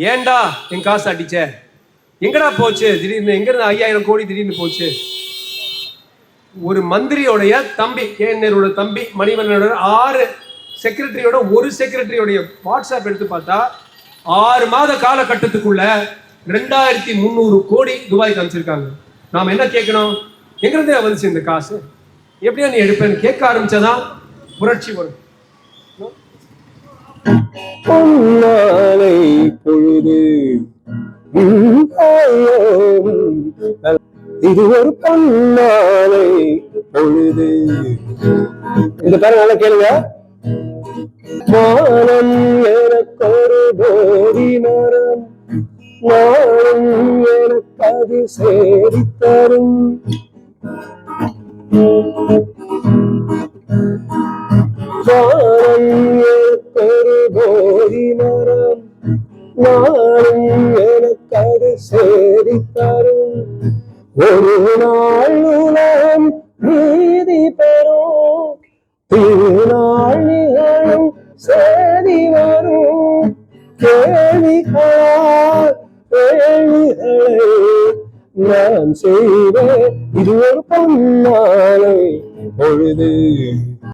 ஏன்டா என் காசு அடிச்ச, எங்கடா போச்சு திடீர்னு, எங்க இருந்து 5000 கோடி திடீர்னு போச்சு? ஒரு மந்திரியோடைய தம்பி, கேஎன்ஆரோட தம்பி மணிவண்ணனோட 6 செக்ரட்டரியோட ஒரு செக்ரட்டரியோடைய வாட்ஸ்அப் எடுத்து பார்த்தா 6 மாத காலகட்டத்துக்குள்ள 2300 கோடி துபாய்க்கு அனுப்பிச்சிருக்காங்க. நாம என்ன கேட்கணும்? எங்கிருந்தே வந்துச்சு இந்த காசு, எப்படியா நீ எடுப்பேன்னு கேட்க ஆரம்பிச்சதான் புரட்சி வரும். பொன்னாலை பொழுது இது ஒரு பொன்னாலை பொழுது. இந்த பேர நல்லா கேளுங்க. மானம் எனக்கொரு போதி மரம், மானம் எனக்கு அது சேரித்தரும். மானம் எனக்கொரு போதி மரம், மானம் எனக்கு அது சேரித்தரும். ஒரு நாள் உலகம் நீதி பெறும், திருநாள் நிகழும் சேதி வரும். கேள்விகளால் கேள்விகளை நான் செய்வேன், இது ஒரு பொன்னாலை பொழுது.